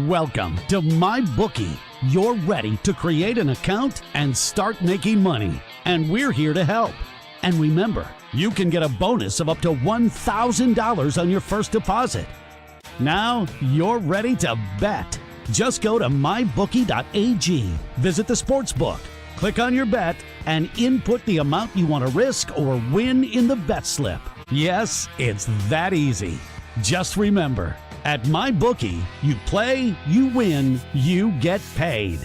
Welcome to MyBookie. You're ready to create an account and start making money. And we're here to help. And remember, you can get a bonus of up to $1,000 on your first deposit. Now you're ready to bet. Just go to mybookie.ag, visit the sportsbook, click on your bet, and input the amount you want to risk or win in the bet slip. Yes, it's that easy. Just remember, at MyBookie, you play, you win, you get paid.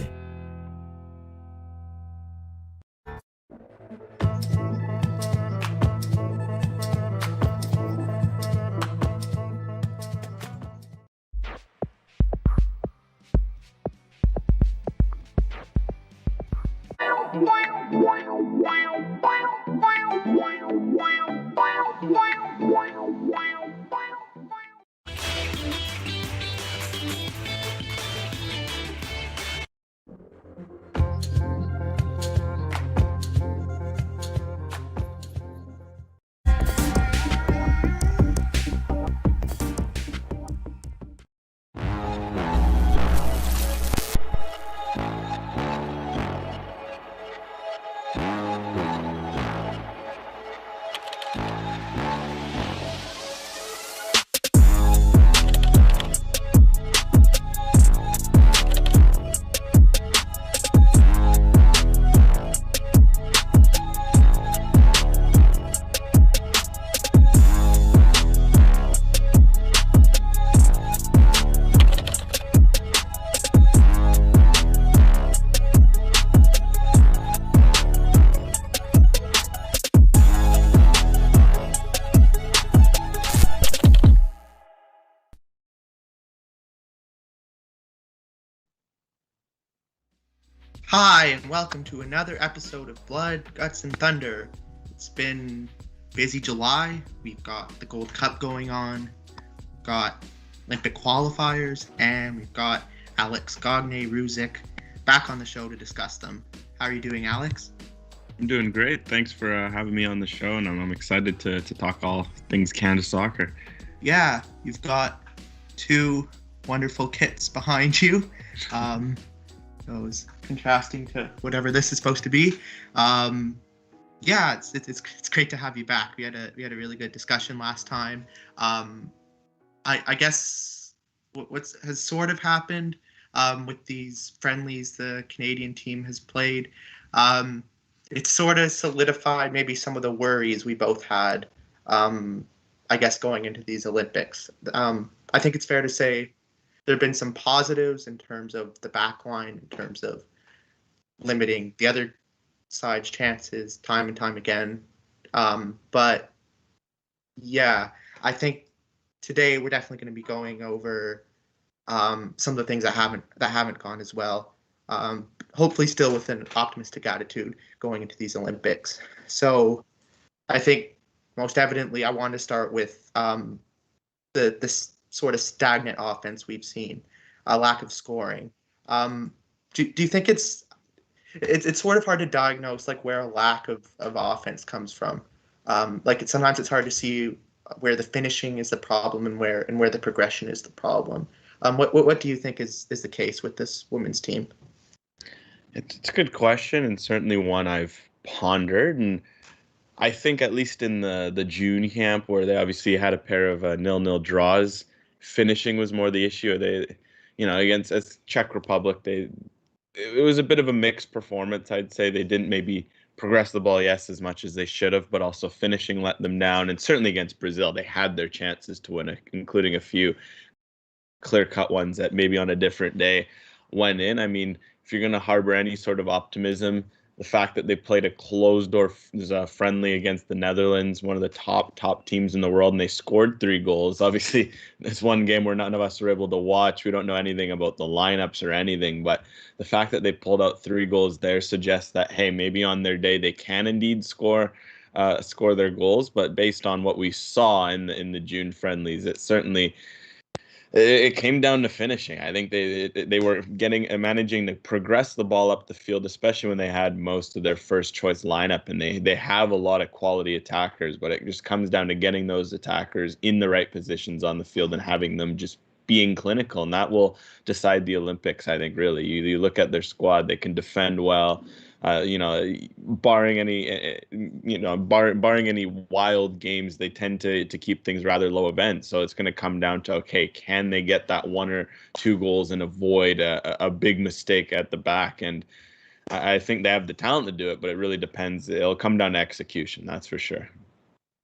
Hi, and welcome to another episode of Blood, Guts, and Thunder. It's been busy July. We've got the Gold Cup going on, got Olympic qualifiers, and we've got Alexandre Gangué-Ruzic back on the show to discuss them. How are you doing, Alex? I'm doing great. Thanks for having me on the show, and I'm excited to talk all things Canada soccer. Yeah, you've got two wonderful kits behind you. Those contrasting to whatever this is supposed to be. Yeah, it's great to have you back. We had a really good discussion last time. I guess what has sort of happened with these friendlies the Canadian team has played. It's sort of solidified maybe some of the worries we both had. I guess going into these Olympics. I think it's fair to say there have been some positives in terms of the back line, in terms of limiting the other side's chances time and time again. But yeah, I think today we're definitely going to be going over some of the things that haven't gone as well. Hopefully still with an optimistic attitude going into these Olympics. So I think most evidently I want to start with the sort of stagnant offense we've seen, a lack of scoring. Do you think it's sort of hard to diagnose like where a lack of offense comes from? Sometimes it's hard to see where the finishing is the problem and where the progression is the problem. What do you think is the case with this women's team? It's a good question, and certainly one I've pondered. And I think at least in the June camp, where they obviously had a pair of 0-0 draws, finishing was more the issue. They, against Czech Republic, it was a bit of a mixed performance. I'd say they didn't maybe progress the ball, as much as they should have, but also finishing let them down. And certainly against Brazil, they had their chances to win, including a few clear-cut ones that maybe on a different day went in. I mean, if you're going to harbor any sort of optimism, the fact that they played a closed-door friendly against the Netherlands, one of the top teams in the world, and they scored 3 goals. Obviously, it's one game where none of us were able to watch. We don't know anything about the lineups or anything, but the fact that they pulled out 3 goals there suggests that, hey, maybe on their day they can indeed score their goals. But based on what we saw in the June friendlies, it came down to finishing. I think they were managing to progress the ball up the field, especially when they had most of their first choice lineup, and they have a lot of quality attackers, but it just comes down to getting those attackers in the right positions on the field and having them just being clinical, and that will decide the Olympics. I think really, you look at their squad; they can defend well. Barring any, barring any wild games, they tend to keep things rather low event. So it's going to come down to, okay, can they get that 1 or 2 goals and avoid a big mistake at the back? And I think they have the talent to do it, but it really depends. It'll come down to execution, that's for sure.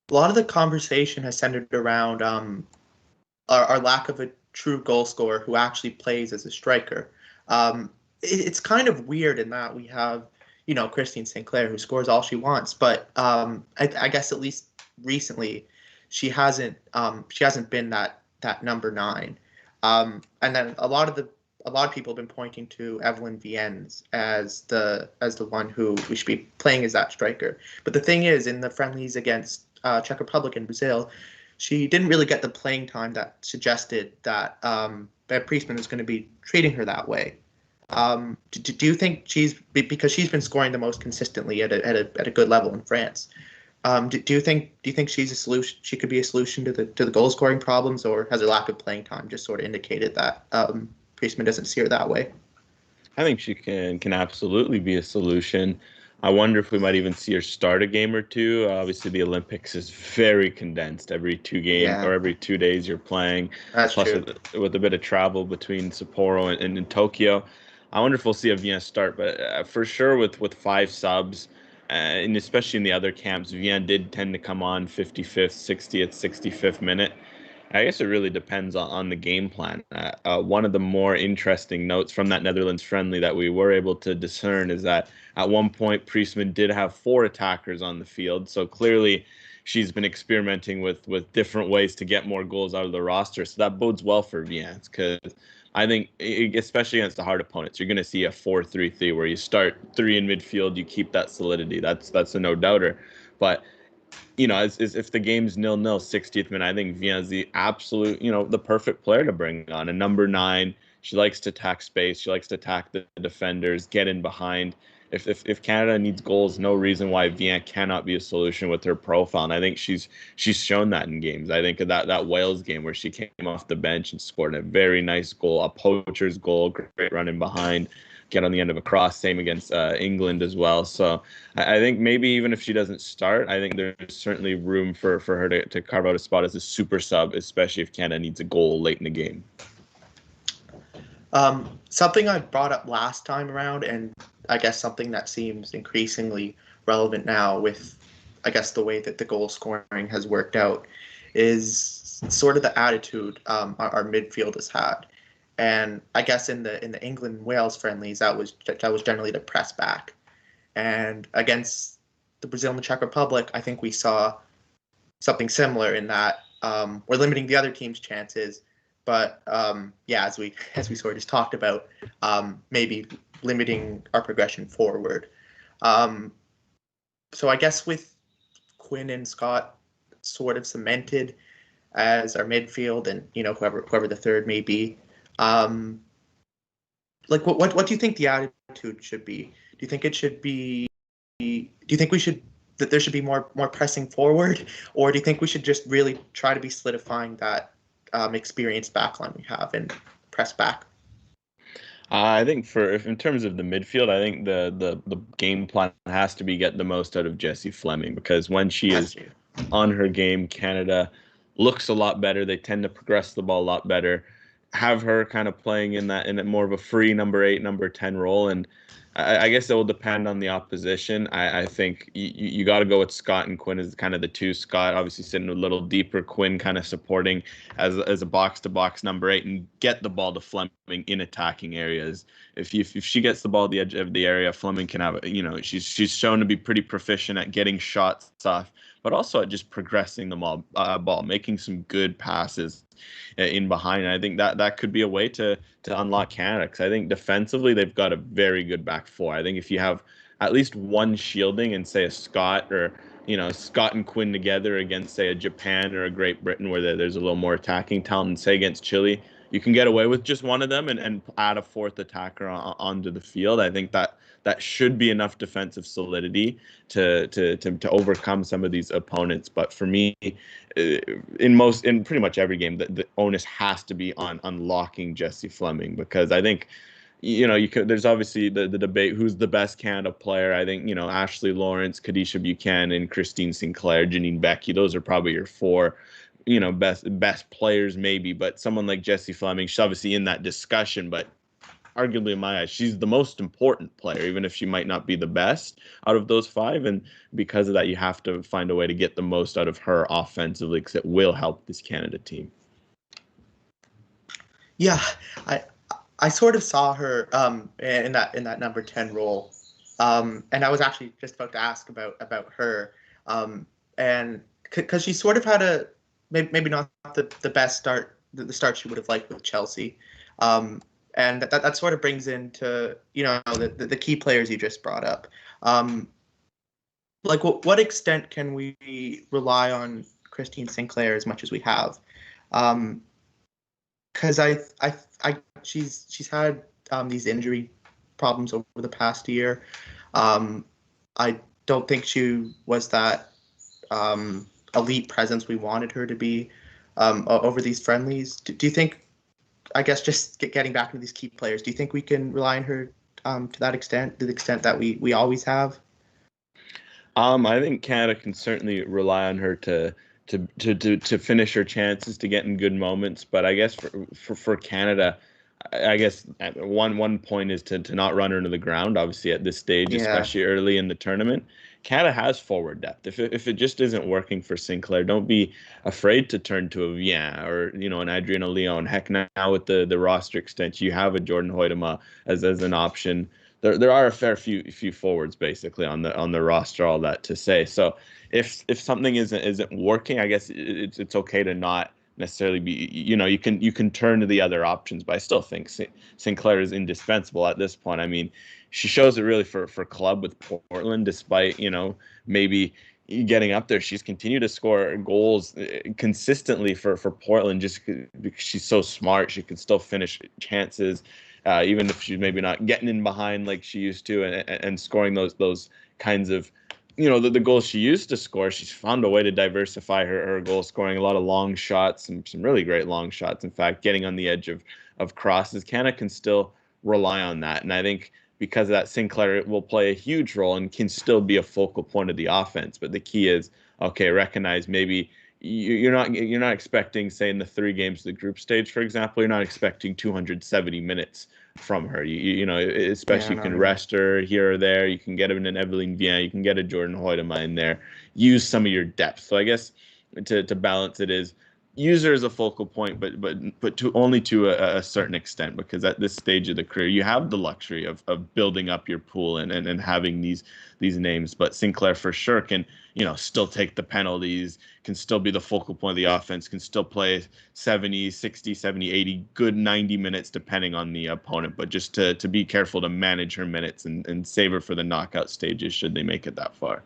A lot of the conversation has centered around our lack of a true goal scorer who actually plays as a striker. It's kind of weird in that we have, Christine Sinclair, who scores all she wants, but I guess at least recently, she hasn't been that number 9. And then a lot of people have been pointing to Evelyn Viens as the one who we should be playing as that striker. But the thing is, in the friendlies against Czech Republic and Brazil, she didn't really get the playing time that suggested that that Priestman was going to be treating her that way. Do you think because she's been scoring the most consistently at a good level in France? Do you think she's a solution? She could be a solution to the goal scoring problems, or has her lack of playing time just sort of indicated that Priestman doesn't see her that way? I think she can absolutely be a solution. I wonder if we might even see her start a game or two. Obviously, the Olympics is very condensed. Every 2 games or every 2 days you're playing. That's plus true. with a bit of travel between Sapporo and in Tokyo. I wonder if we'll see a Viens start, but for sure with 5 subs, and especially in the other camps, Viens did tend to come on 55th, 60th, 65th minute. I guess it really depends on the game plan. One of the more interesting notes from that Netherlands friendly that we were able to discern is that at one point Priestman did have 4 attackers on the field. So clearly she's been experimenting with different ways to get more goals out of the roster. So that bodes well for Viens, because I think, especially against the hard opponents, you're going to see a 4-3-3 where you start 3 in midfield, you keep that solidity. That's a no-doubter. But as if the game's 0-0, 60th minute, I think Viens is the absolute, the perfect player to bring on. A number 9, she likes to attack space. She likes to attack the defenders, get in behind. If Canada needs goals, no reason why Viens cannot be a solution with her profile. And I think she's shown that in games. I think of that Wales game where she came off the bench and scored a very nice goal, a poacher's goal, great run in behind, get on the end of a cross. Same against England as well. So I think maybe even if she doesn't start, I think there's certainly room for her to carve out a spot as a super sub, especially if Canada needs a goal late in the game. Something I brought up last time around, and I guess something that seems increasingly relevant now with, I guess, the way that the goal scoring has worked out, is sort of the attitude our midfield has had. And I guess in the England Wales friendlies, that was generally to press back. And against the Brazil and the Czech Republic, I think we saw something similar in that we're limiting the other team's chances, but as we sort of just talked about, maybe limiting our progression forward. So I guess with Quinn and Scott sort of cemented as our midfield, and whoever the third may be, like what do you think the attitude should be? Do you think it should be? Do you think that there should be more pressing forward, or do you think we should just really try to be solidifying that experienced backline we have and press back? I think in terms of the midfield, I think the game plan has to be get the most out of Jessie Fleming, because when she is on her game, Canada looks a lot better. They tend to progress the ball a lot better. Have her kind of playing in a more of a free number 8, number 10 role, and I guess it will depend on the opposition. I think you got to go with Scott and Quinn as kind of the 2. Scott obviously sitting a little deeper, Quinn kind of supporting as a box-to-box number 8, and get the ball to Fleming in attacking areas. If she gets the ball at the edge of the area, Fleming can have she's shown to be pretty proficient at getting shots off, but also at just progressing the ball, making some good passes in behind. And I think that could be a way to unlock Canada, because I think defensively they've got a very good back 4. I think if you have at least one shielding and say a Scott or Scott and Quinn together against say a Japan or a Great Britain where there's a little more attacking talent, and say against Chile, you can get away with just one of them and add a 4th attacker onto the field. I think that should be enough defensive solidity to overcome some of these opponents. But for me, in pretty much every game, the onus has to be on unlocking Jessie Fleming, because I think, there's obviously the debate, who's the best Canada player. I think, Ashley Lawrence, Kadisha Buchanan, Christine Sinclair, Janine Becky, those are probably your four, best players maybe. But someone like Jessie Fleming, she's obviously in that discussion, but arguably in my eyes, she's the most important player, even if she might not be the best out of those five. And because of that, you have to find a way to get the most out of her offensively, because it will help this Canada team. Yeah, I sort of saw her in that number 10 role, and I was actually just about to ask about her, and because she sort of had a maybe not the best start, the start she would have liked with Chelsea, and that sort of brings into the key players you just brought up, like what extent can we rely on Christine Sinclair as much as we have, because she's had these injury problems over the past year. I don't think she was that elite presence we wanted her to be over these friendlies. Do you think, I guess just getting back to these key players, do you think we can rely on her to that extent, to the extent that we always have? I think Canada can certainly rely on her to finish her chances, to get in good moments. But I guess for Canada, I guess one point is to not run her into the ground, obviously at this stage, especially early in the tournament. Canada has forward depth. If it just isn't working for Sinclair, don't be afraid to turn to a Vian or an Adriana Leon. Heck, now with the roster extension, you have a Jordan Hoytema as an option. There are a fair few forwards basically on the roster. All that to say, so if something isn't working, I guess it's okay to not necessarily be, you can turn to the other options. But I still think Sinclair is indispensable at this point. I mean, she shows it really for club with Portland, despite maybe getting up there. She's continued to score goals consistently for Portland, just because she's so smart. She can still finish chances, even if she's maybe not getting in behind like she used to, and scoring those kinds of, the goals she used to score. She's found a way to diversify her goal scoring, a lot of long shots, some really great long shots. In fact, getting on the edge of crosses. Canada can still rely on that. And I think because of that, Sinclair will play a huge role and can still be a focal point of the offense. But the key is, okay, recognize maybe you're not expecting, say, in the 3 games of the group stage, for example, you're not expecting 270 minutes from her. Especially you can rest her here or there. You can get an Evelyn Vian, you can get a Jordan Hoytema in there. Use some of your depth. So I guess to balance it is, use her as a focal point, but only to a certain extent, because at this stage of the career, you have the luxury of building up your pool and having these names. But Sinclair for sure can, still take the penalties, can still be the focal point of the offense, can still play 70, 60, 70, 80, good 90 minutes, depending on the opponent. But just to be careful to manage her minutes and save her for the knockout stages, should they make it that far.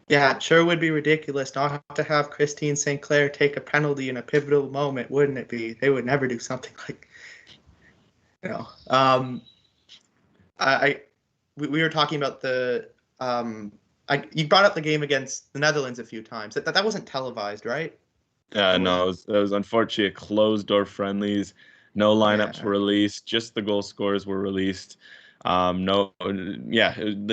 Yeah, it sure would be ridiculous not to have Christine Sinclair take a penalty in a pivotal moment, wouldn't it be? They would never do something like, we were talking about the, you brought up the game against the Netherlands a few times. That wasn't televised, right? No, it was unfortunately a closed-door friendlies. No lineups were released. Just the goal scorers were released. The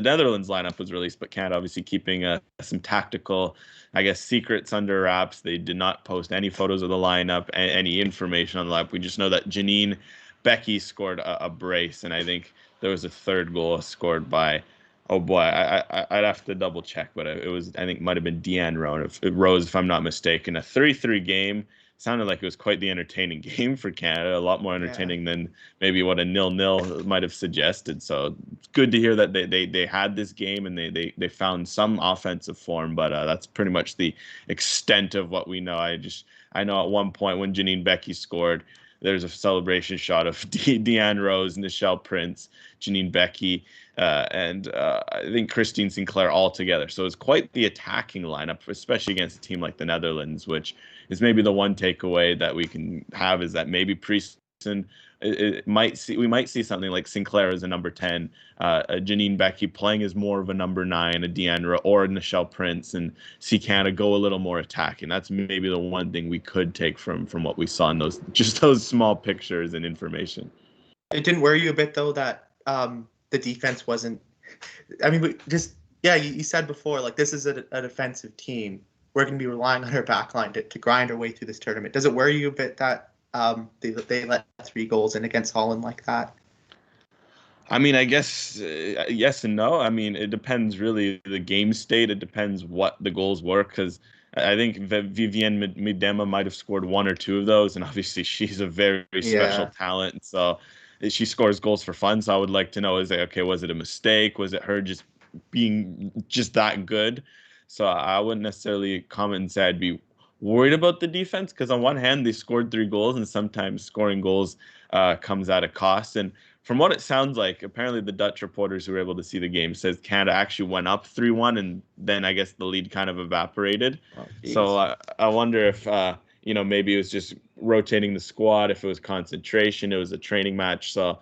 Netherlands lineup was released, but Canada obviously keeping some tactical, I guess, secrets under wraps. They did not post any photos of the lineup, any information on the lineup. We just know that Janine Becky scored a brace, and I think there was a third goal scored by, oh boy, I'd have to double check, but I think might have been Deanne Rose, if I'm not mistaken. A 3-3 game. Sounded like it was quite the entertaining game for Canada, a lot more entertaining than maybe what a 0-0 might have suggested. So it's good to hear that they had this game and they found some offensive form, but that's pretty much the extent of what we know. I know at one point when Janine Becky scored, there's a celebration shot of Deanne Rose, Nichelle Prince, Janine Becky, and I think Christine Sinclair all together. So it's quite the attacking lineup, especially against a team like the Netherlands, which is maybe the one takeaway that we can have, is that maybe and we might see something like Sinclair as a number 10, Janine Becky playing as more of a number 9, a Deandra or a Nichelle Prince, and see Canada go a little more attacking. That's maybe the one thing we could take from what we saw in those small pictures and information. It didn't worry you a bit though that the defense wasn't. I mean, you said before, like, this is a defensive team. We're going to be relying on our back line to grind our way through this tournament. Does it worry you a bit that they let 3 goals in against Holland like that? I mean, I guess yes and no. I mean, it depends really the game state. It depends what the goals were, because I think Vivienne Miedema might have scored 1 or 2 of those, and obviously she's a very special talent. So she scores goals for fun. So I would like to know, was it a mistake? Was it her just being just that good? So I wouldn't necessarily comment and say I'd be worried about the defense, because on one hand, they scored 3 goals, and sometimes scoring goals comes at a cost. And from what it sounds like, apparently the Dutch reporters who were able to see the game says Canada actually went up 3-1, and then I guess the lead kind of evaporated. Oh, so I wonder if maybe it was just rotating the squad, if it was concentration, it was a training match. So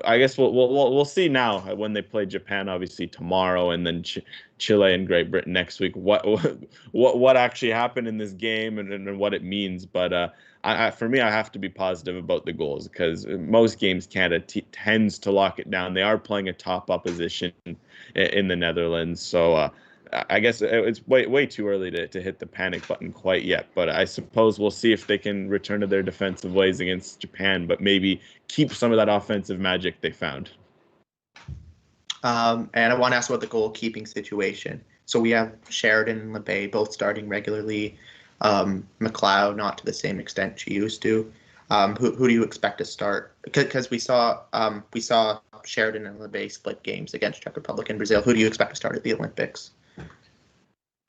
I guess we'll see now when they play Japan, obviously tomorrow, and then Chile and Great Britain next week. What actually happened in this game and what it means. But for me, I have to be positive about the goals, because most games Canada tends to lock it down. They are playing a top opposition in the Netherlands, so I guess it's way too early to hit the panic button quite yet. But I suppose we'll see if they can return to their defensive ways against Japan, but maybe keep some of that offensive magic they found. And I want to ask about the goalkeeping situation. So we have Sheridan and LeBay both starting regularly. McLeod, not to the same extent she used to. Who do you expect to start? Because we saw Sheridan and LeBay split games against Czech Republic and Brazil. Who do you expect to start at the Olympics?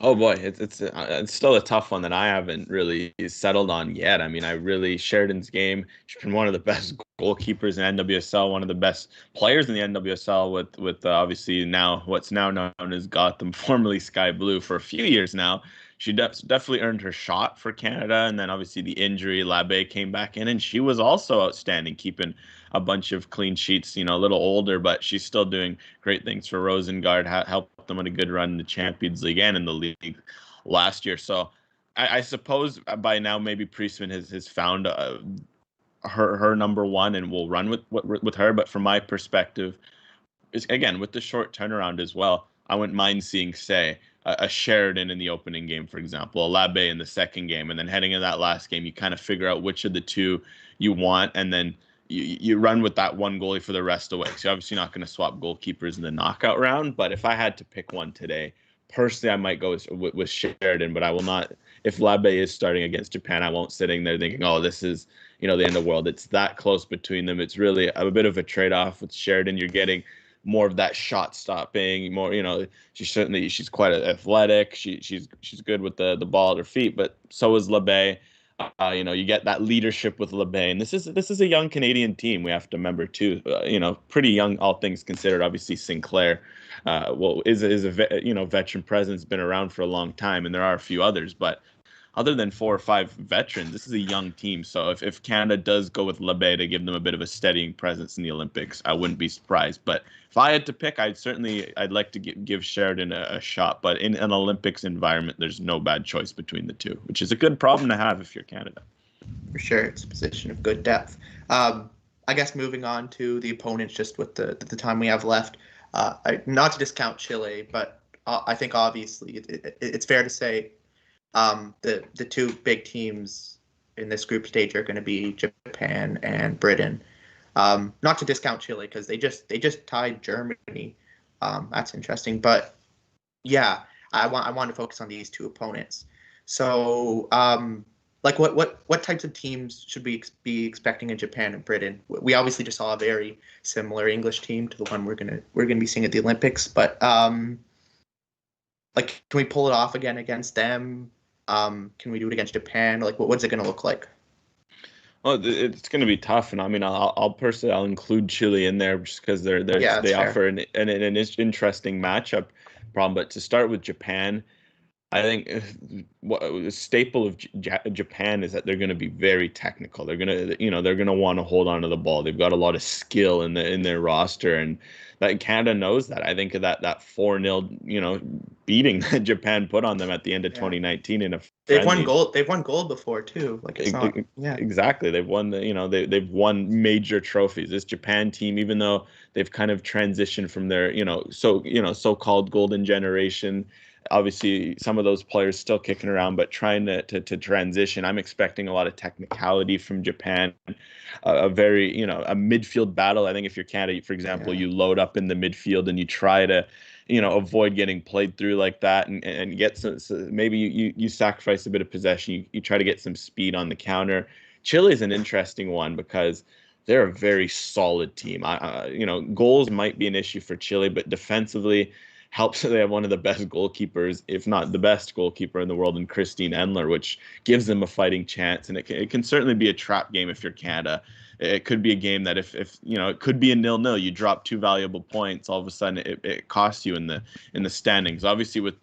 Oh boy, it's still a tough one that I haven't really settled on yet. I mean, Sheridan's game, she's been one of the best goalkeepers in NWSL, one of the best players in the NWSL with obviously now what's now known as Gotham, formerly Sky Blue, for a few years now. She definitely earned her shot for Canada, and then obviously the injury, Labbé came back in, and she was also outstanding, keeping a bunch of clean sheets. A little older, but she's still doing great things for Rosengard. Helped them on a good run in the Champions League and in the league last year. So I suppose by now maybe Priestman has found her number one and will run with her. But from my perspective, again with the short turnaround as well, I wouldn't mind seeing, say, a Sheridan in the opening game, for example, a Labbé in the second game, and then heading into that last game, you kind of figure out which of the two you want, and then you run with that one goalie for the rest of the way. So you're obviously not going to swap goalkeepers in the knockout round, but if I had to pick one today, personally, I might go with Sheridan, but I will not. If Labbé is starting against Japan, I won't sitting there thinking, oh, this is the end of the world. It's that close between them. It's really a bit of a trade-off with Sheridan. You're getting more of that shot stopping, more, she's quite athletic. She's good with the ball at her feet, but so is Labbé. You get that leadership with Labbé, and this is a young Canadian team. We have to remember too, pretty young, all things considered. Obviously Sinclair, is a veteran presence, been around for a long time, and there are a few others, but other than 4 or 5 veterans, this is a young team. So if Canada does go with Labbé to give them a bit of a steadying presence in the Olympics, I wouldn't be surprised. But if I had to pick, I'd like to give Sheridan a shot. But in an Olympics environment, there's no bad choice between the two, which is a good problem to have if you're Canada. For sure, it's a position of good depth. I guess moving on to the opponents, just with the time we have left, not to discount Chile, but I think obviously it's fair to say the 2 big teams in this group stage are going to be Japan and Britain. Not to discount Chile, because they just tied Germany. That's interesting, but yeah, I want to focus on these 2 opponents. So, what types of teams should we be expecting in Japan and Britain? We obviously just saw a very similar English team to the one we're gonna be seeing at the Olympics, but can we pull it off again against them? Can we do it against Japan? What's it going to look like? Well, it's going to be tough, and I mean, I'll include Chile in there just because they offer an interesting matchup problem. But to start with Japan, I think what a staple of Japan is that they're going to be very technical. They're going to, they're going to want to hold on to the ball. They've got a lot of skill in their roster, and that Canada knows that. I think that 4-0, beating that Japan put on them at the end of 2019 in a they've friendly. won gold. They've won gold before too. Like it's not. Yeah, exactly. They've won they've won major trophies. This Japan team, even though they've kind of transitioned from their so-called golden generation. Obviously, some of those players still kicking around, but trying to transition. I'm expecting a lot of technicality from Japan, a very, a midfield battle. I think if you're Canada, for example, you load up in the midfield and you try to, avoid getting played through like that and get some, maybe you sacrifice a bit of possession. You try to get some speed on the counter. Chile is an interesting one because they're a very solid team. Goals might be an issue for Chile, but defensively, helps that they have one of the best goalkeepers, if not the best goalkeeper in the world, in Christine Endler, which gives them a fighting chance. And it can certainly be a trap game if you're Canada. It could be a game that if it could be a 0-0, you drop 2 valuable points, all of a sudden it costs you in the standings. Obviously, with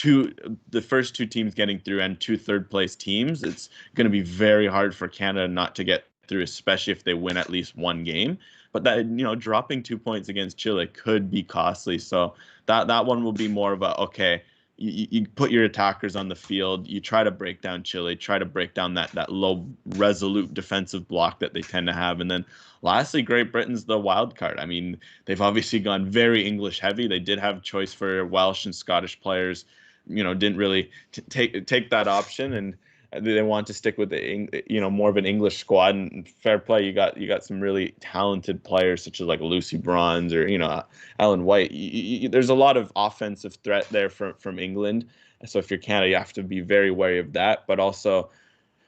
the first 2 teams getting through and 2 third-place teams, it's going to be very hard for Canada not to get through, especially if they win at least one game. But that, dropping 2 points against Chile could be costly. So that one will be more of a, okay, you put your attackers on the field, you try to break down Chile, try to break down that low resolute defensive block that they tend to have. And then lastly, Great Britain's the wild card. I mean, they've obviously gone very English heavy. They did have choice for Welsh and Scottish players, didn't really take that option, and they want to stick with the more of an English squad. And fair play, you got some really talented players such as like Lucy Bronze or Ellen White. There's a lot of offensive threat there from England. So if you're Canada, you have to be very wary of that. But also,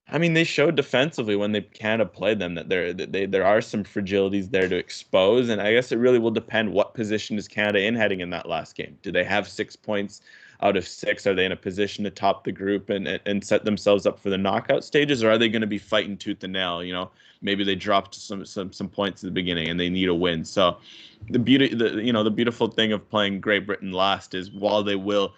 I mean, they showed defensively when Canada played them that there are some fragilities there to expose. And I guess it really will depend what position is Canada in heading in that last game. Do they have 6 points out of 6? Are they in a position to top the group and set themselves up for the knockout stages, or are they going to be fighting tooth and nail? Maybe they dropped some points at the beginning and they need a win. So the beautiful thing of playing Great Britain last is while they'll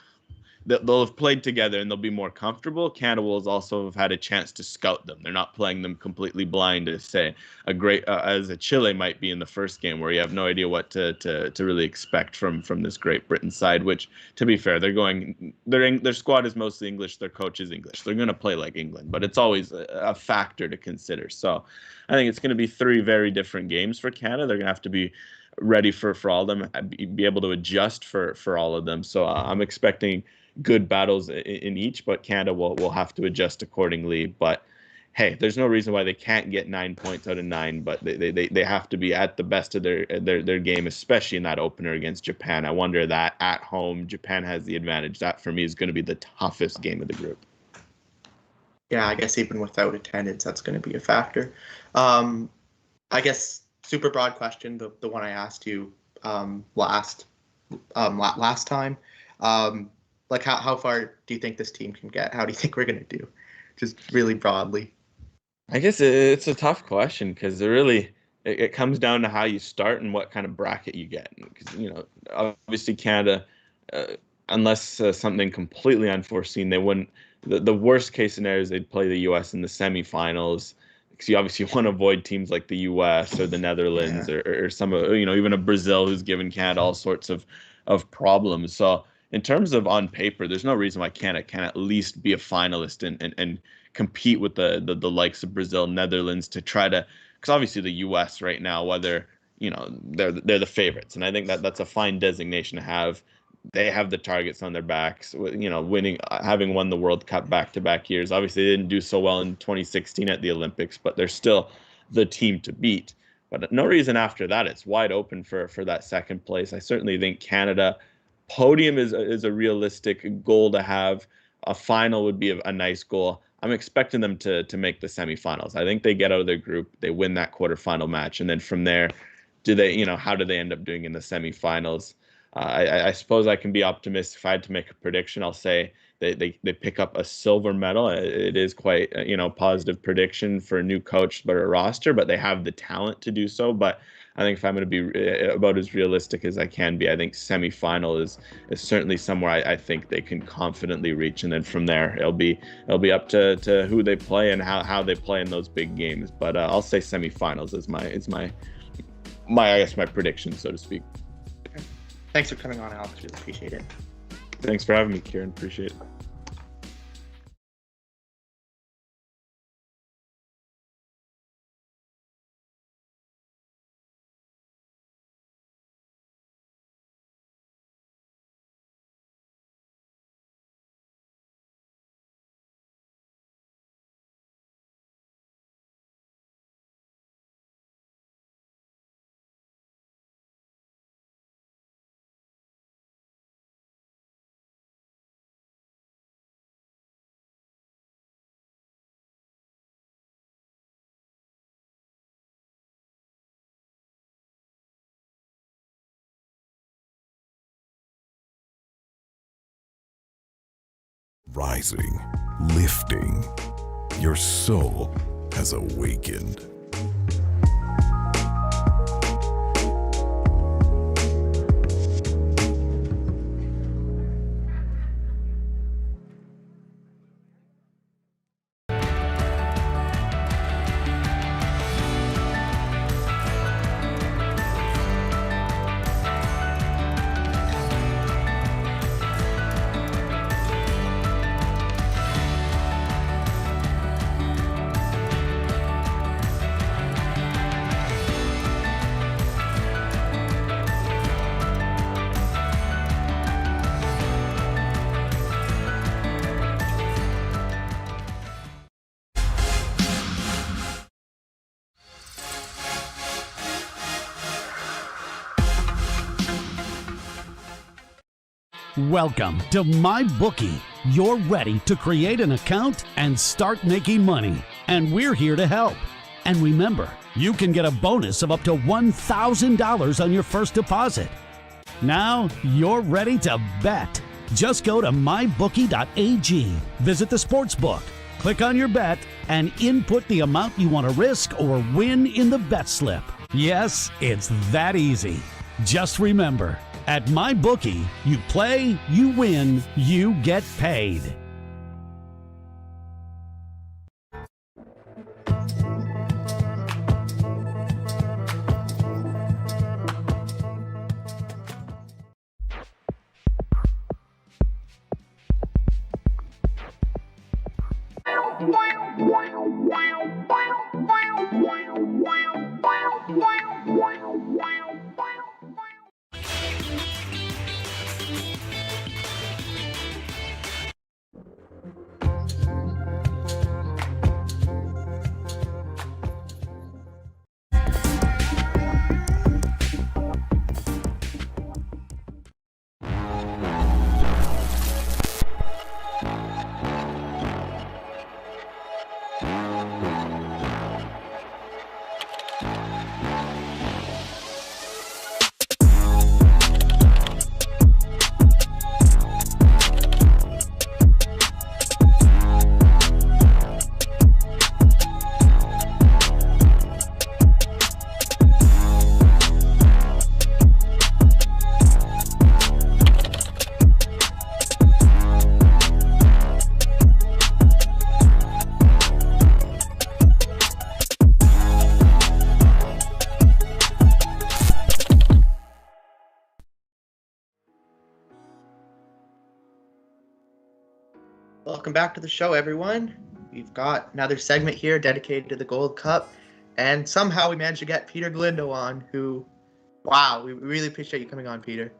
have played together and they'll be more comfortable, Canada will also have had a chance to scout them. They're not playing them completely blind, as say as a Chile might be in the first game, where you have no idea what to really expect from this Great Britain side. Which, to be fair, their squad is mostly English, their coach is English. They're going to play like England, but it's always a factor to consider. So I think it's going to be 3 very different games for Canada. They're going to have to be ready for all of them, be able to adjust for all of them. So I'm expecting good battles in each, but Canada will have to adjust accordingly. But hey, there's no reason why they can't get 9 points out of 9, but they have to be at the best of their game, especially in that opener against Japan. I wonder that at home, Japan has the advantage. That for me is going to be the toughest game of the group. Yeah, I guess even without attendance, that's going to be a factor. I guess super broad question, the one I asked you last time. Like how far do you think this team can get? How do you think we're going to do? Just really broadly. I guess it's a tough question because it comes down to how you start and what kind of bracket you get. Because obviously Canada, unless something completely unforeseen, they wouldn't. The worst case scenario is they'd play the U.S. in the semifinals. Because you obviously want to avoid teams like the U.S. or the Netherlands or some even a Brazil who's given Canada all sorts of problems. So in terms of on paper, there's no reason why Canada can at least be a finalist and compete with the likes of Brazil, Netherlands to try to, because obviously the U.S. right now, whether they're the favorites, and I think that's a fine designation to have. They have the targets on their backs, winning, having won the World Cup back-to-back years. Obviously, they didn't do so well in 2016 at the Olympics, but they're still the team to beat. But no reason after that. It's wide open for that second place. I certainly think Canada podium is a realistic goal to have. A final would be a nice goal. I'm expecting them to make the semifinals. I think they get out of their group, they win that quarterfinal match, and then from there, how do they end up doing in the semifinals? I suppose I can be optimistic. If I had to make a prediction, I'll say they pick up a silver medal. It is quite positive prediction for a new coach, but a roster. But they have the talent to do so. But I think if I'm going to be about as realistic as I can be, I think semifinal is certainly somewhere I think they can confidently reach, and then from there it'll be up to who they play and how they play in those big games. But I'll say semifinals is my I guess my prediction, so to speak. Thanks for coming on, Alex. Really appreciate it. Thanks for having me, Keiran. Appreciate it. Rising, lifting, your soul has awakened. Welcome to MyBookie. You're ready to create an account and start making money, and we're here to help. And remember, you can get a bonus of up to $1,000 on your first deposit. Now you're ready to bet. Just go to mybookie.ag, visit the sportsbook, click on your bet, and input the amount you want to risk or win in the bet slip. Yes, it's that easy. Just remember, at MyBookie, you play, you win, you get paid. Welcome back to the show, everyone. We've got another segment here dedicated to the Gold Cup, and somehow we managed to get Peter Galindo on, who, wow, we really appreciate you coming on, Peter.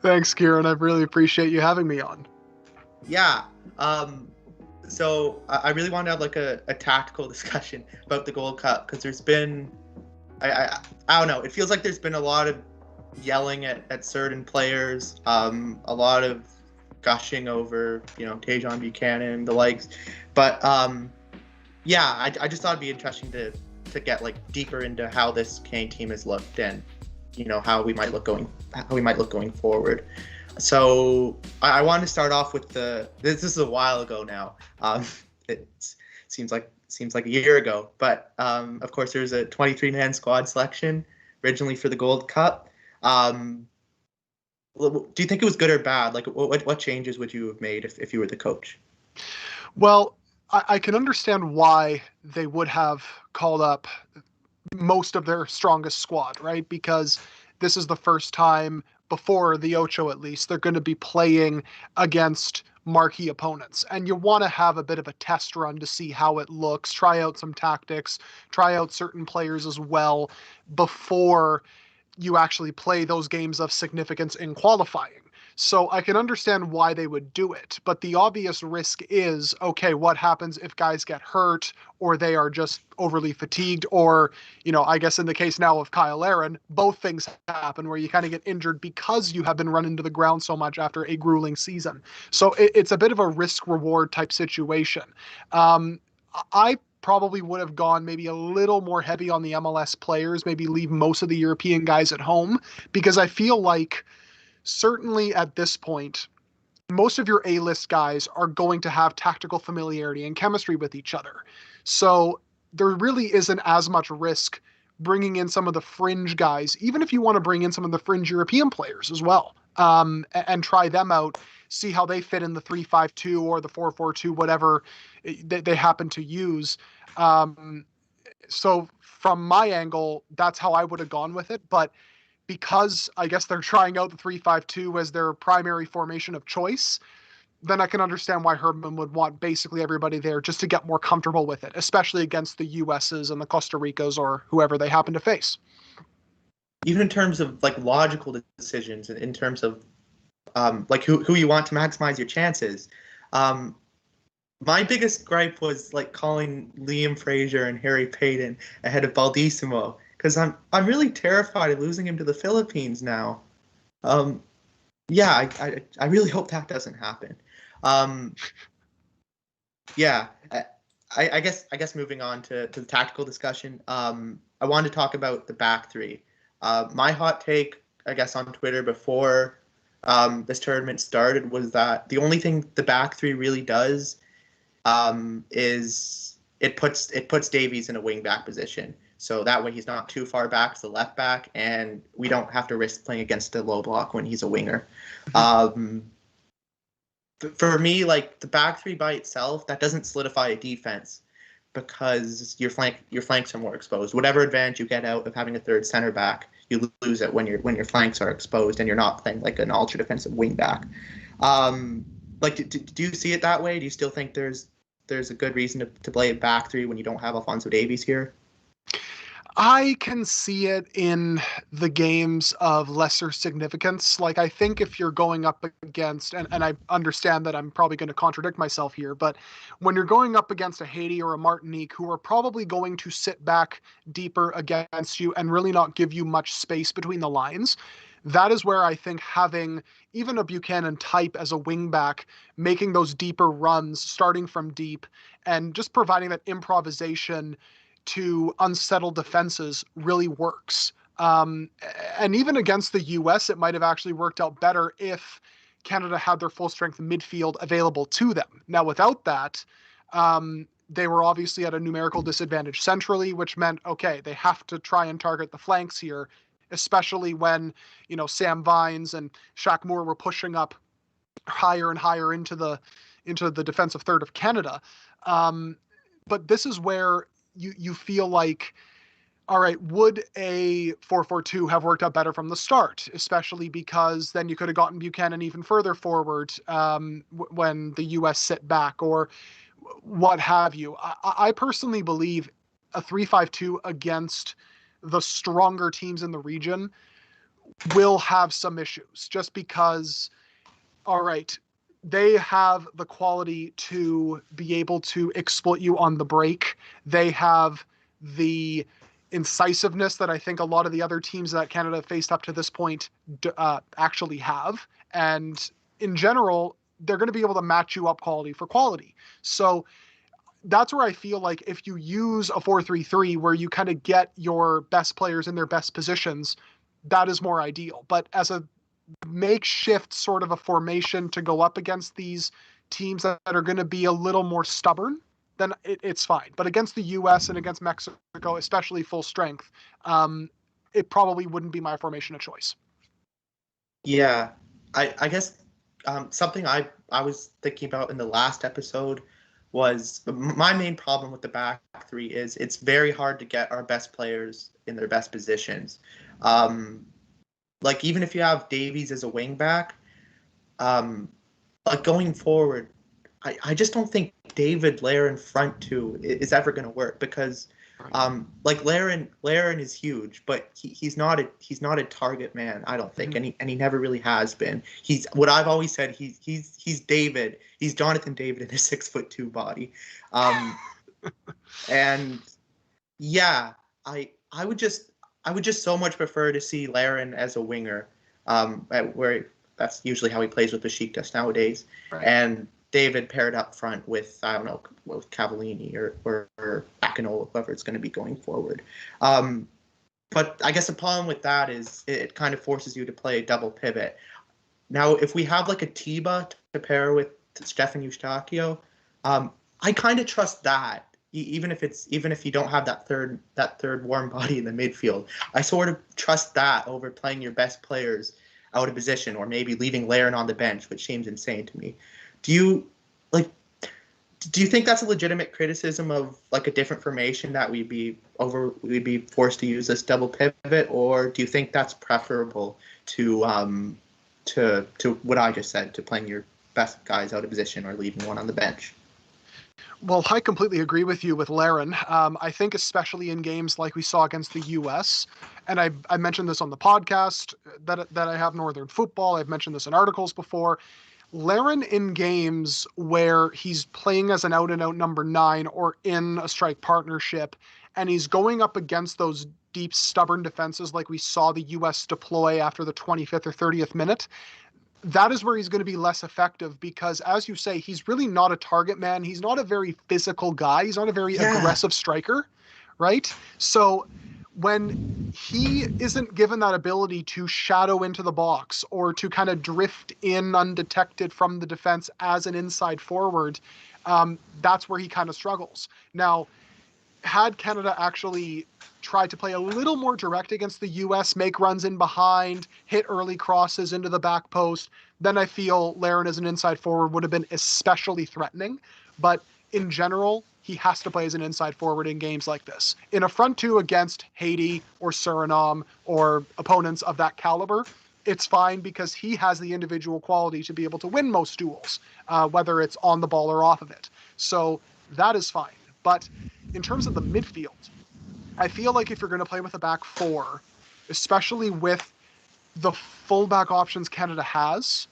Thanks, Keiran. I really appreciate you having me on. Yeah, so I really want to have like a tactical discussion about the Gold Cup, because there's been, I don't know, it feels like there's been a lot of yelling at certain players, a lot of gushing over, Tajon Buchanan, the likes. But yeah, I just thought it'd be interesting to get like deeper into how this Canadian team has looked, and how we might look going forward. So I want to start off with this is a while ago now. seems like a year ago. But of course, there's a 23-man squad selection originally for the Gold Cup. Do you think it was good or bad? Like, what changes would you have made if you were the coach? Well, I can understand why they would have called up most of their strongest squad, right? Because this is the first time before the Ocho, at least, they're going to be playing against marquee opponents. And you want to have a bit of a test run to see how it looks, try out some tactics, try out certain players as well before you actually play those games of significance in qualifying. So I can understand why they would do it, but the obvious risk is, okay, what happens if guys get hurt or they are just overly fatigued, or, I guess in the case now of Keiran, both things happen where you kind of get injured because you have been run into the ground so much after a grueling season. So it's a bit of a risk reward type situation. I probably would have gone maybe a little more heavy on the MLS players, maybe leave most of the European guys at home, because I feel like certainly at this point, most of your A-list guys are going to have tactical familiarity and chemistry with each other. So there really isn't as much risk bringing in some of the fringe guys, even if you want to bring in some of the fringe European players as well, and try them out, see how they fit in the 3-5-2 or the 4-4-2, whatever they happen to use. So from my angle, that's how I would have gone with it. But because I guess they're trying out the 3-5-2 as their primary formation of choice, then I can understand why Herman would want basically everybody there just to get more comfortable with it, especially against the US's and the Costa Ricas or whoever they happen to face. Even in terms of like logical decisions, and in terms of like who you want to maximize your chances, my biggest gripe was like calling Liam Fraser and Harry Payton ahead of Baldissimo, because I'm really terrified of losing him to the Philippines now. Yeah, I really hope that doesn't happen. Yeah, I guess moving on to the tactical discussion. I wanted to talk about the back three. My hot take, I guess, on Twitter before this tournament started was that the only thing the back three really does is it puts Davies in a wing back position. So that way he's not too far back as the left back, and we don't have to risk playing against a low block when he's a winger. For me, like the back three by itself, that doesn't solidify a defense because your flanks are more exposed. Whatever advantage you get out of having a third center back, you lose it when your flanks are exposed and you're not playing like an ultra defensive wing back. Like, do you see it that way? Do you still think there's a good reason to play a back three when you don't have Alphonso Davies here? I can see it in the games of lesser significance. Like, I think if you're going up against, and I understand that I'm probably going to contradict myself here, but when you're going up against a Haiti or a Martinique who are probably going to sit back deeper against you and really not give you much space between the lines, that is where I think having even a Buchanan type as a wingback, making those deeper runs, starting from deep, and just providing that improvisation to unsettled defenses really works. And even against the US, it might have actually worked out better if Canada had their full strength midfield available to them. Now, without that, they were obviously at a numerical disadvantage centrally, which meant, okay, they have to try and target the flanks here, especially when, Sam Vines and Shaq Moore were pushing up higher and higher into the defensive third of Canada. But this is where you feel like, all right, would a 4-4-2 have worked out better from the start, especially because then you could have gotten Buchanan even further forward when the U.S. sit back or what have you. I personally believe a 3-5-2 against the stronger teams in the region will have some issues just because, all right, they have the quality to be able to exploit you on the break. They have the incisiveness that I think a lot of the other teams that Canada faced up to this point actually have. And in general, they're going to be able to match you up quality for quality. So that's where I feel like if you use a 4-3-3 where you kind of get your best players in their best positions, that is more ideal. But as a makeshift sort of a formation to go up against these teams that are going to be a little more stubborn then it's fine. But against the U.S. and against Mexico, especially full strength, it probably wouldn't be my formation of choice. Yeah, I guess something I was thinking about in the last episode was my main problem with the back three is it's very hard to get our best players in their best positions. Like even if you have Davies as a wing back, like going forward, I just don't think David Larin front two is ever going to work because like Larin is huge, but he's not a target man, I don't think, and he never really has been. He's what I've always said. He's David. He's Jonathan David in a 6'2" body, and yeah, I would just so much prefer to see Larin as a winger, where that's usually how he plays with Besiktas nowadays, Right. and David paired up front with, I don't know, with Cavallini or Akinola, whoever it's going to be going forward. But I guess the problem with that is it kind of forces you to play a double pivot. Now, if we have like a Tiba to pair with Stefan Eustáquio, I kind of trust that, even if you don't have that third warm body in the midfield. I sort of trust that over playing your best players out of position or maybe leaving Larin on the bench, which seems insane to me. Do you think that's a legitimate criticism of like a different formation that we'd be forced to use this double pivot, or do you think that's preferable to what I just said, to playing your best guys out of position or leaving one on the bench? Well, I completely agree with you with Larin. I think especially in games like we saw against the U.S., and I mentioned this on the podcast that I have Northern Football. I've mentioned this in articles before. Larin in games where he's playing as an out-and-out number 9 or in a strike partnership, and he's going up against those deep, stubborn defenses like we saw the U.S. deploy after the 25th or 30th minute, that is where he's going to be less effective because, as you say, he's really not a target man. He's not a very physical guy. He's not a very aggressive striker, right? So when he isn't given that ability to shadow into the box or to kind of drift in undetected from the defense as an inside forward, that's where he kind of struggles. Now, had Canada actually tried to play a little more direct against the U.S., make runs in behind, hit early crosses into the back post, then I feel Larin as an inside forward would have been especially threatening. But in general, he has to play as an inside forward in games like this. In a front two against Haiti or Suriname or opponents of that caliber, it's fine because he has the individual quality to be able to win most duels, whether it's on the ball or off of it. So that is fine. But in terms of the midfield, I feel like if you're going to play with a back four, especially with the fullback options Canada has,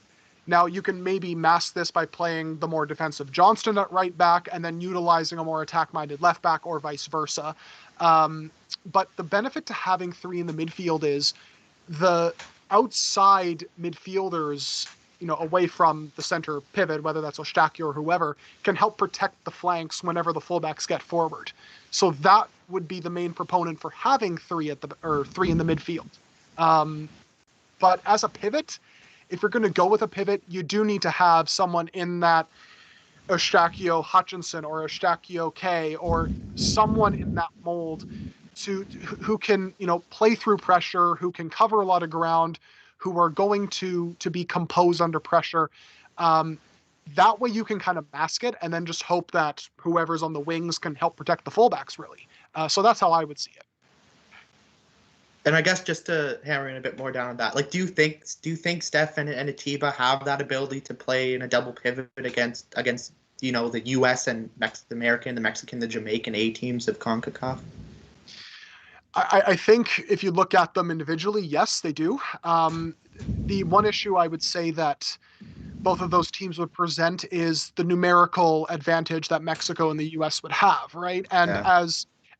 now you can maybe mask this by playing the more defensive Johnston at right back and then utilizing a more attack-minded left back or vice versa. But the benefit to having 3 in the midfield is the outside midfielders, away from the center pivot, whether that's Eustáquio or whoever, can help protect the flanks whenever the fullbacks get forward. So that would be the main proponent for having 3 in the midfield. But as a pivot, if you're going to go with a pivot, you do need to have someone in that Eustáquio Hutchinson or Eustáquio K or someone in that mold who can, play through pressure, who can cover a lot of ground, who are going to be composed under pressure. That way you can kind of mask it and then just hope that whoever's on the wings can help protect the fullbacks, really. So that's how I would see it. And I guess just to hammer in a bit more down on that, like, do you think Steph and Atiba have that ability to play in a double pivot against the U.S. and the American, the Mexican, the Jamaican A teams of CONCACAF? I think if you look at them individually, yes, they do. The one issue I would say that both of those teams would present is the numerical advantage that Mexico and the U.S. would have, right? And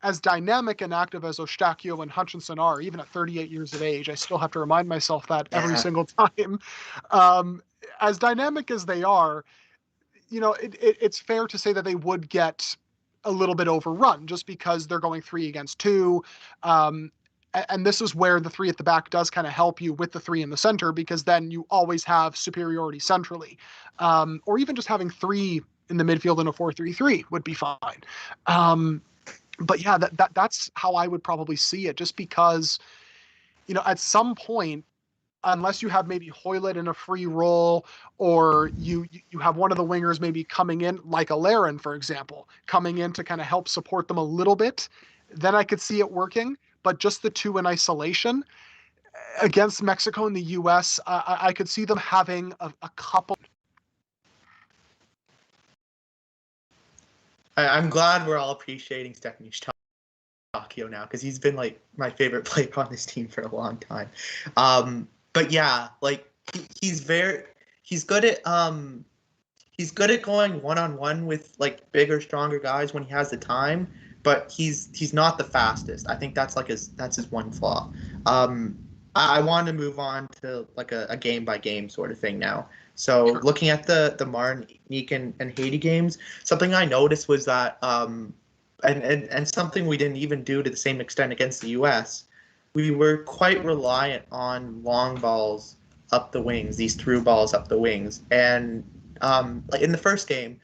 as dynamic and active as Eustáquio and Hutchinson are, even at 38 years of age, I still have to remind myself that every single time. As dynamic as they are, it's fair to say that they would get a little bit overrun just because they're going 3 against 2. And this is where the 3 at the back does kind of help you with the 3 in the center, because then you always have superiority centrally. Or even just having 3 in the midfield in a 4-3-3 would be fine. But yeah, that's how I would probably see it, just because, at some point, unless you have maybe Hoylett in a free role, or you have one of the wingers maybe coming in, like a Laren, for example, coming in to kind of help support them a little bit, then I could see it working. But just the two in isolation against Mexico and the U.S., I could see them having a couple. I'm glad we're all appreciating Stephanie Eustáquio now, because he's been like my favorite player on this team for a long time. But yeah, like he's good at going one-on-one with like bigger, stronger guys when he has the time, but he's not the fastest. I think that's his one flaw. I want to move on to like a game by game sort of thing now. So looking at the Martinique and Haiti games, something I noticed was that and something we didn't even do to the same extent against the US, we were quite reliant on long balls up the wings, these through balls up the wings. And like in the first game,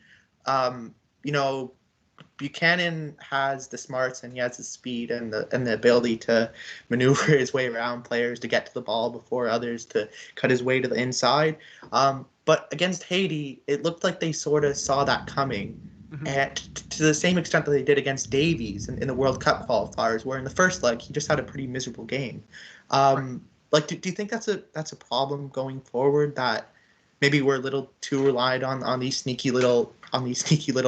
Buchanan has the smarts and he has the speed and the ability to maneuver his way around players to get to the ball before others, to cut his way to the inside. But against Haiti, it looked like they sort of saw that coming. And to the same extent that they did against Davies in the World Cup qualifiers, where in the first leg he just had a pretty miserable game. Like, do you think that's a problem going forward, that maybe we're a little too reliant on these sneaky little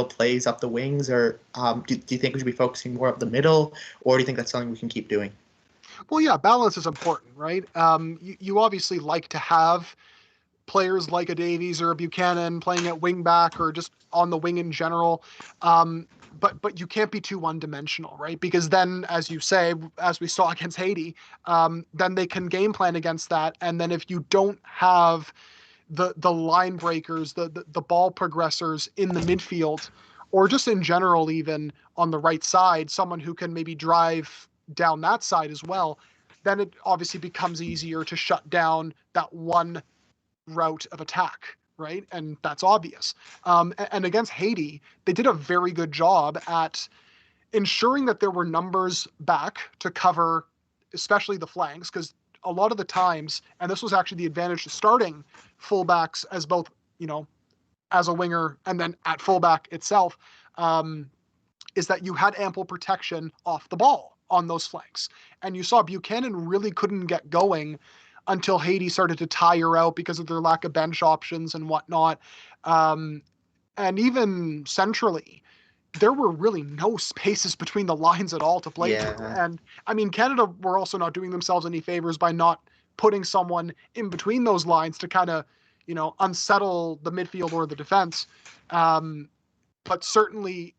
plays up the wings, or do you think we should be focusing more up the middle, or do you think that's something we can keep doing? Well, yeah, balance is important, right? You obviously like to have players like a Davies or a Buchanan playing at wing back or just on the wing in general. But you can't be too one-dimensional, right? Because then, as you say, as we saw against Haiti, then they can game plan against that. And then if you don't have the line breakers, the ball progressors in the midfield, or just in general, even on the right side, someone who can maybe drive down that side as well, then it obviously becomes easier to shut down that one route of attack, right? And that's obvious. And against Haiti, they did a very good job at ensuring that there were numbers back to cover, especially the flanks, because a lot of the times, and this was actually the advantage to starting fullbacks as both, as a winger and then at fullback itself, is that you had ample protection off the ball on those flanks. And you saw Buchanan really couldn't get going until Haiti started to tire out because of their lack of bench options and whatnot. And even centrally, there were really no spaces between the lines at all to play through. And I mean, Canada were also not doing themselves any favors by not putting someone in between those lines to kind of, unsettle the midfield or the defense. But certainly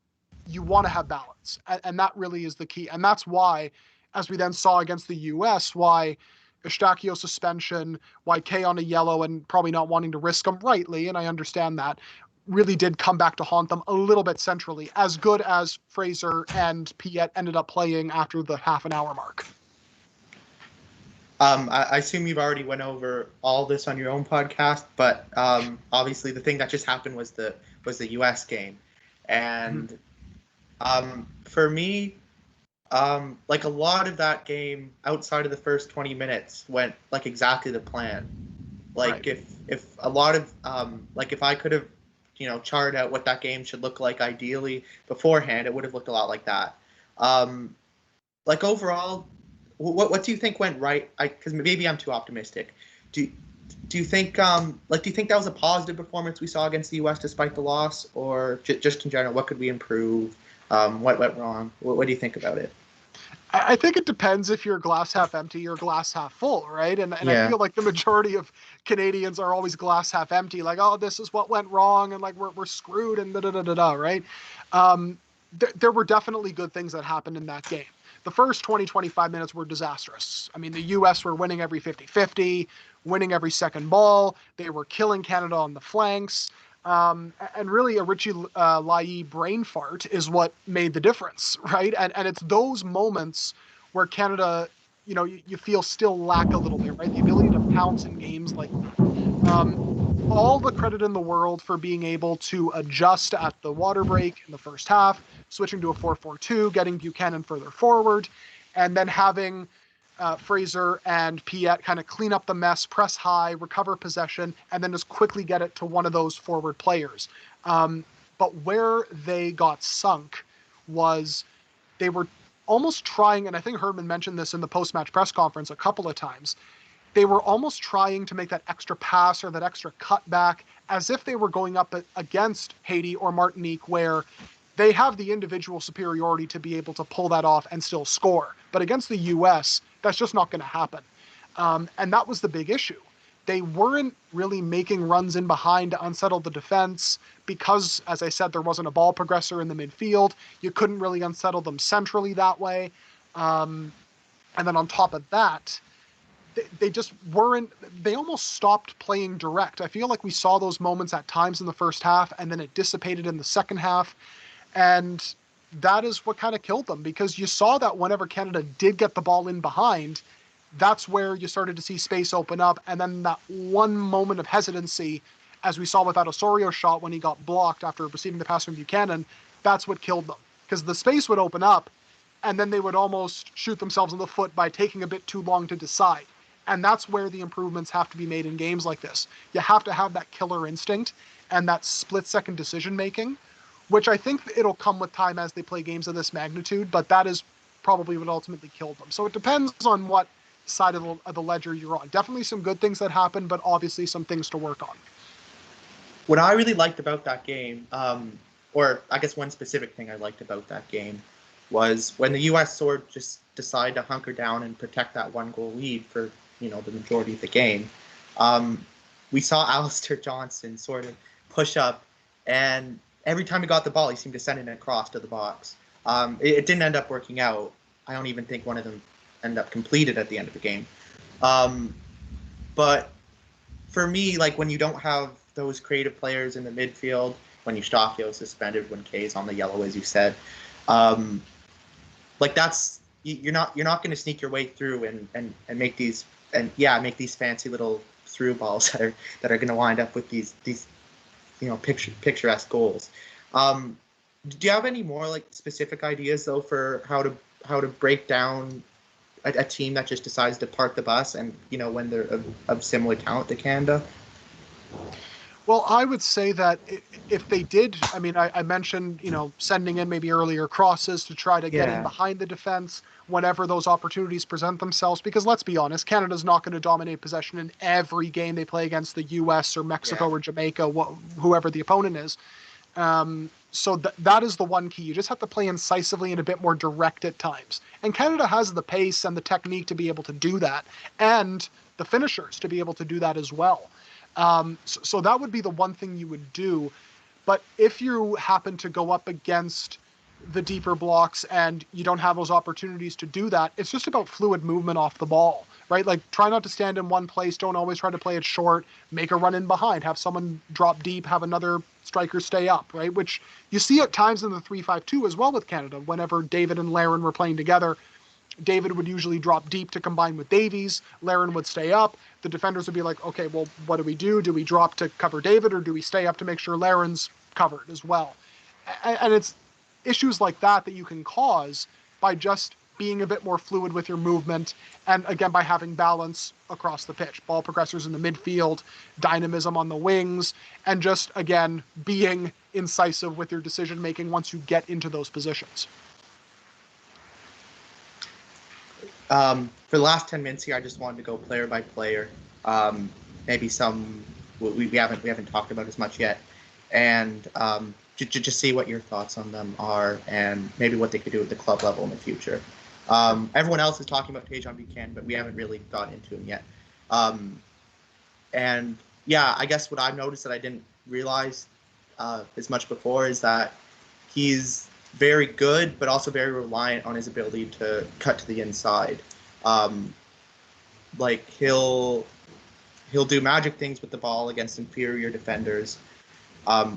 you want to have balance. And that really is the key. And that's why, as we then saw against the US, why Eustáquio suspension, why Kei on a yellow and probably not wanting to risk him, rightly, and I understand that, really did come back to haunt them a little bit centrally, as good as Fraser and Piet ended up playing after the half an hour mark. I assume you've already went over all this on your own podcast, but obviously the thing that just happened was the US game. And for me, like a lot of that game outside of the first 20 minutes went like exactly the plan. Like if a lot of like if I could have charted out what that game should look like ideally beforehand, it would have looked a lot like that. Like overall, what do you think went right? Because maybe I'm too optimistic. Do you think do you think that was a positive performance we saw against the US despite the loss, or just in general, what could we improve? What went wrong? What do you think about it? I think it depends if you're glass half empty or glass half full, right? And I feel like the majority of Canadians are always glass half empty, like, oh, this is what went wrong, and like we're screwed, and da-da-da-da-da, right? There were definitely good things that happened in that game. The first 20-25 minutes were disastrous. I mean, the US were winning every 50-50, winning every second ball. They were killing Canada on the flanks. And really a Richie Lai brain fart is what made the difference, right? And it's those moments where Canada, you feel still lack a little bit, right? The ability to pounce in games like all the credit in the world for being able to adjust at the water break in the first half, switching to a 4-4-2, getting Buchanan further forward, and then having Fraser and Piet kind of clean up the mess, press high, recover possession, and then just quickly get it to one of those forward players. But where they got sunk was they were almost trying, and I think Herman mentioned this in the post-match press conference a couple of times, they were almost trying to make that extra pass or that extra cutback as if they were going up against Haiti or Martinique, where they have the individual superiority to be able to pull that off and still score. But against the U.S., that's just not going to happen. And that was the big issue. They weren't really making runs in behind to unsettle the defense because, as I said, there wasn't a ball progressor in the midfield. You couldn't really unsettle them centrally that way. And then on top of that, they just weren't, they almost stopped playing direct. I feel like we saw those moments at times in the first half, and then it dissipated in the second half. And that is what kind of killed them, because you saw that whenever Canada did get the ball in behind, that's where you started to see space open up. And then that one moment of hesitancy, as we saw with that Osorio shot when he got blocked after receiving the pass from Buchanan, that's what killed them. Because the space would open up, and then they would almost shoot themselves in the foot by taking a bit too long to decide. And that's where the improvements have to be made in games like this. You have to have that killer instinct and that split-second decision-making, which I think it'll come with time as they play games of this magnitude, but that is probably what ultimately killed them. So it depends on what side of the ledger you're on. Definitely some good things that happen, but obviously some things to work on. What I really liked about that game, or I guess one specific thing I liked about that game, was when the U.S. sort of just decided to hunker down and protect that one-goal lead for the majority of the game. We saw Alistair Johnston sort of push up, and every time he got the ball, he seemed to send it across to the box. It didn't end up working out. I don't even think one of them ended up completed at the end of the game. But for me, like, when you don't have those creative players in the midfield, when Eustachio suspended, when Kay's on the yellow, as you said, like, that's you're not going to sneak your way through and make these fancy little through balls that are going to wind up with these picturesque goals. Do you have any more like specific ideas though for how to break down a team that just decides to park the bus and when they're of similar talent to Canada? Well, I would say that if they did, I mean, I mentioned, sending in maybe earlier crosses to try to get in behind the defense whenever those opportunities present themselves, because let's be honest, Canada's not going to dominate possession in every game they play against the U.S. or Mexico or Jamaica, whoever the opponent is. So that is the one key. You just have to play incisively and a bit more direct at times. And Canada has the pace and the technique to be able to do that, and the finishers to be able to do that as well. So that would be the one thing you would do. But if you happen to go up against the deeper blocks and you don't have those opportunities to do that, it's just about fluid movement off the ball, right? Like, try not to stand in one place. Don't always try to play it short. Make a run in behind. Have someone drop deep. Have another striker stay up, right? Which you see at times in the 3-5-2 as well with Canada. Whenever David and Laren were playing together, David would usually drop deep to combine with Davies. Laren would stay up. The defenders would be like, okay, well, what do we do? Do we drop to cover David, or do we stay up to make sure Laren's covered as well? And it's issues like that you can cause by just being a bit more fluid with your movement, and again, by having balance across the pitch. Ball progressors in the midfield, dynamism on the wings, and just, again, being incisive with your decision-making once you get into those positions. For the last 10 minutes here, I just wanted to go player by player. Maybe some we haven't talked about as much yet, and just see what your thoughts on them are, and maybe what they could do at the club level in the future. Everyone else is talking about Tajon Buchanan, but we haven't really got into him yet. And yeah, I guess what I've noticed that I didn't realize as much before is that he's very good, but also very reliant on his ability to cut to the inside. Like, he'll do magic things with the ball against inferior defenders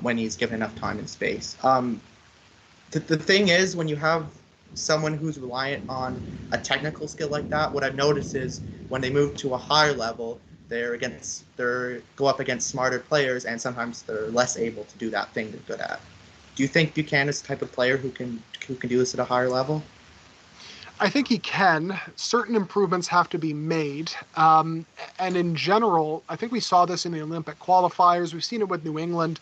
when he's given enough time and space. The thing is, when you have someone who's reliant on a technical skill like that, what I've noticed is when they move to a higher level, they're go up against smarter players, and sometimes they're less able to do that thing they're good at. Do you think Buchanan is the type of player who can do this at a higher level? I think he can. Certain improvements have to be made. And in general, I think we saw this in the Olympic qualifiers. We've seen it with New England.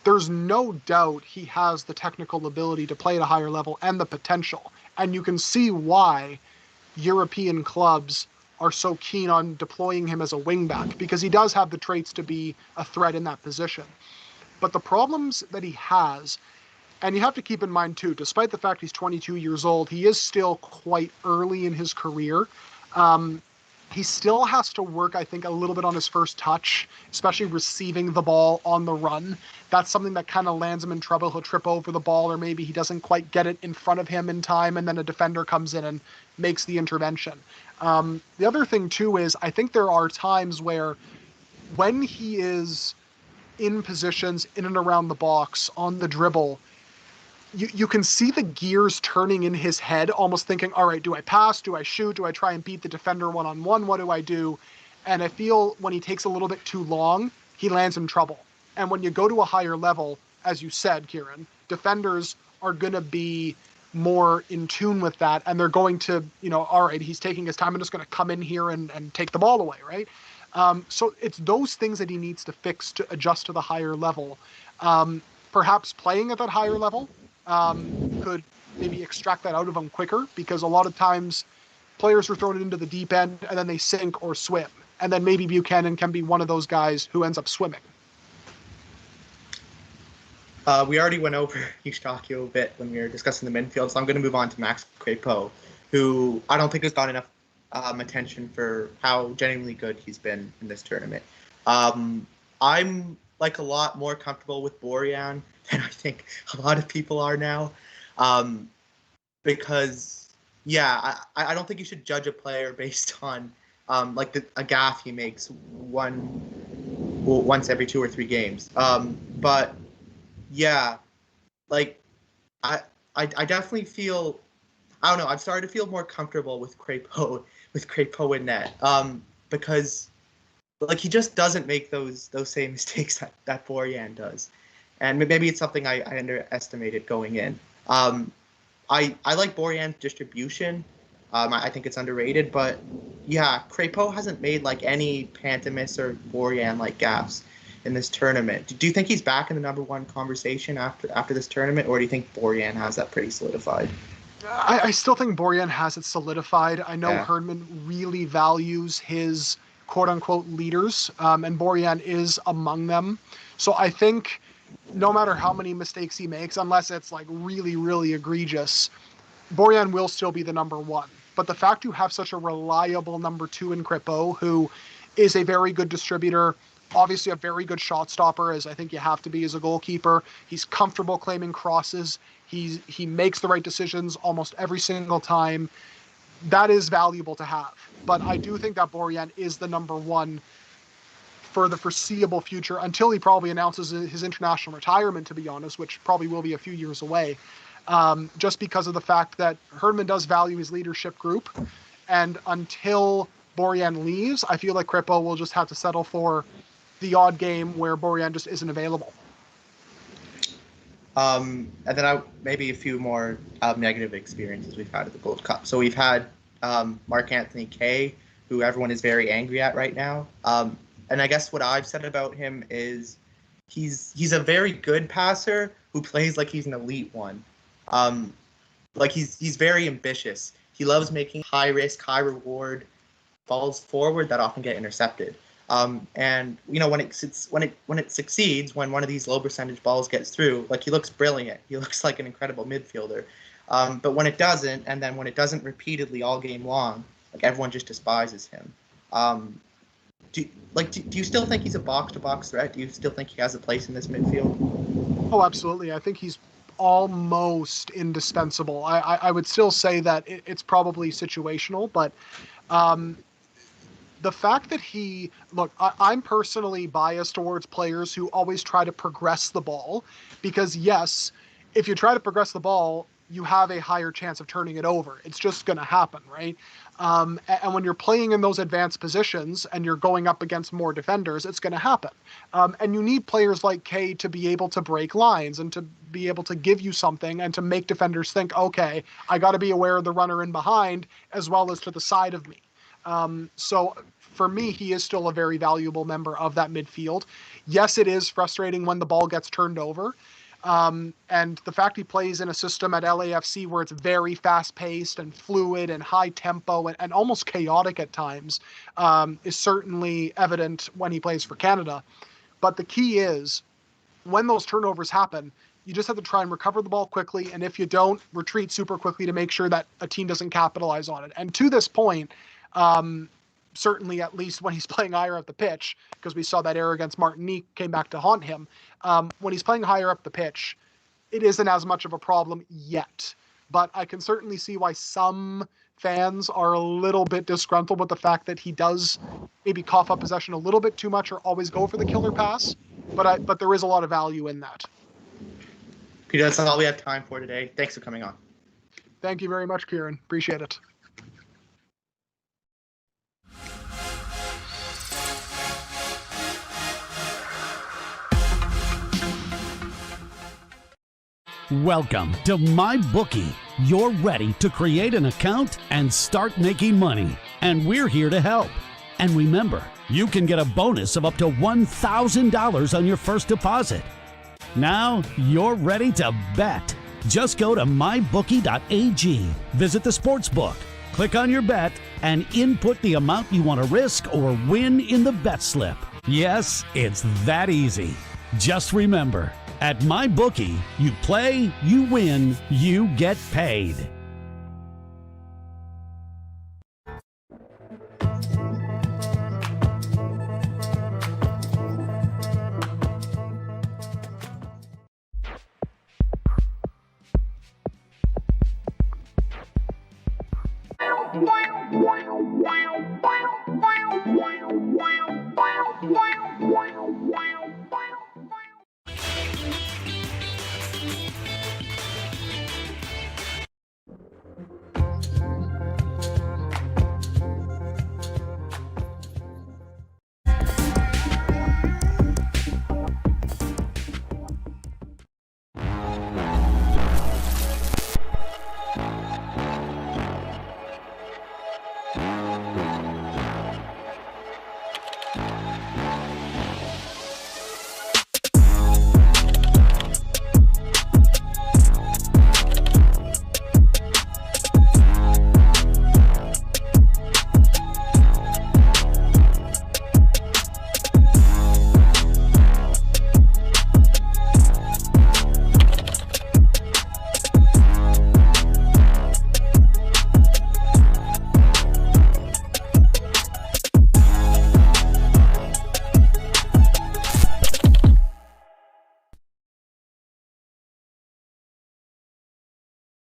There's no doubt he has the technical ability to play at a higher level and the potential. And you can see why European clubs are so keen on deploying him as a wingback, because he does have the traits to be a threat in that position. But the problems that he has, and you have to keep in mind too, despite the fact he's 22 years old, he is still quite early in his career. He still has to work, I think, a little bit on his first touch, especially receiving the ball on the run. That's something that kind of lands him in trouble. He'll trip over the ball, or maybe he doesn't quite get it in front of him in time, and then a defender comes in and makes the intervention. The other thing too is I think there are times where when he is in positions in and around the box on the dribble, you can see the gears turning in his head, almost thinking, all right, do I pass? Do I shoot? Do I try and beat the defender one-on-one? What do I do? And I feel when he takes a little bit too long, he lands in trouble. And when you go to a higher level, as you said, Keiran, defenders are going to be more in tune with that. And they're going to, all right, he's taking his time. I'm just going to come in here and take the ball away, right? So it's those things that he needs to fix to adjust to the higher level. Perhaps playing at that higher level could maybe extract that out of him quicker, because a lot of times players are thrown into the deep end and then they sink or swim. And then maybe Buchanan can be one of those guys who ends up swimming. We already went over Eustachio a bit when we were discussing the midfield, so I'm going to move on to Max Crépeau, who I don't think has got enough attention for how genuinely good he's been in this tournament. I'm like a lot more comfortable with Borjan than I think a lot of people are now, because I don't think you should judge a player based on like a gaffe he makes once every 2 or 3 games. But yeah, like I definitely feel, I don't know, I've started to feel more comfortable with Crépeau in net, because like he just doesn't make those same mistakes that Borjan does. And maybe it's something I underestimated going in. I like Borjan's distribution. I think it's underrated, but yeah, Crépeau hasn't made like any Pantemis or Borjan like gaffes in this tournament. Do you think he's back in the number 1 conversation after this tournament, or do you think Borjan has that pretty solidified? I still think Borjan has it solidified. I know Yeah. Herdman really values his quote-unquote leaders, and Borjan is among them. So I think no matter how many mistakes he makes, unless it's like really, really egregious, Borjan will still be the number 1. But the fact you have such a reliable number 2 in Crépeau, who is a very good distributor, obviously a very good shot stopper, as I think you have to be as a goalkeeper. He's comfortable claiming crosses. He makes the right decisions almost every single time. That is valuable to have. But I do think that Borjan is the number 1 for the foreseeable future, until he probably announces his international retirement, to be honest, which probably will be a few years away. Just because of the fact that Herdman does value his leadership group. And until Borjan leaves, I feel like Crépeau will just have to settle for the odd game where Borjan just isn't available. And then maybe a few more negative experiences we've had at the Gold Cup. So we've had Marc-Anthony Kaye, who everyone is very angry at right now. And I guess what I've said about him is he's a very good passer who plays like he's an elite one. Like he's very ambitious. He loves making high risk, high reward balls forward that often get intercepted. And when it succeeds, when one of these low percentage balls gets through, like he looks brilliant. He looks like an incredible midfielder. But when it doesn't, and then when it doesn't repeatedly all game long, like everyone just despises him. Do you still think he's a box-to-box threat? Do you still think he has a place in this midfield? Oh, absolutely. I think he's almost indispensable. I would still say that it's probably situational, but the fact that I'm personally biased towards players who always try to progress the ball, because yes, if you try to progress the ball, you have a higher chance of turning it over. It's just going to happen, right? And when you're playing in those advanced positions and you're going up against more defenders, it's going to happen. And you need players like Kei to be able to break lines and to be able to give you something and to make defenders think, okay, I got to be aware of the runner in behind as well as to the side of me. So for me, he is still a very valuable member of that midfield. Yes, it is frustrating when the ball gets turned over. And the fact he plays in a system at LAFC where it's very fast-paced and fluid and high tempo and almost chaotic at times is certainly evident when he plays for Canada. But the key is, when those turnovers happen, you just have to try and recover the ball quickly, and if you don't, retreat super quickly to make sure that a team doesn't capitalize on it. And to this point, certainly at least when he's playing higher up the pitch, because we saw that error against Martinique came back to haunt him, when he's playing higher up the pitch, it isn't as much of a problem yet. But I can certainly see why some fans are a little bit disgruntled with the fact that he does maybe cough up possession a little bit too much or always go for the killer pass. But there is a lot of value in that. Peter, that's all we have time for today. Thanks for coming on. Thank you very much, Keiran. Appreciate it. Welcome to MyBookie. You're ready to create an account and start making money. And we're here to help. And remember, you can get a bonus of up to $1,000 on your first deposit. Now you're ready to bet. Just go to mybookie.ag, visit the sportsbook, click on your bet, and input the amount you want to risk or win in the bet slip. Yes, it's that easy. Just remember, at MyBookie, you play, you win, you get paid. Wow.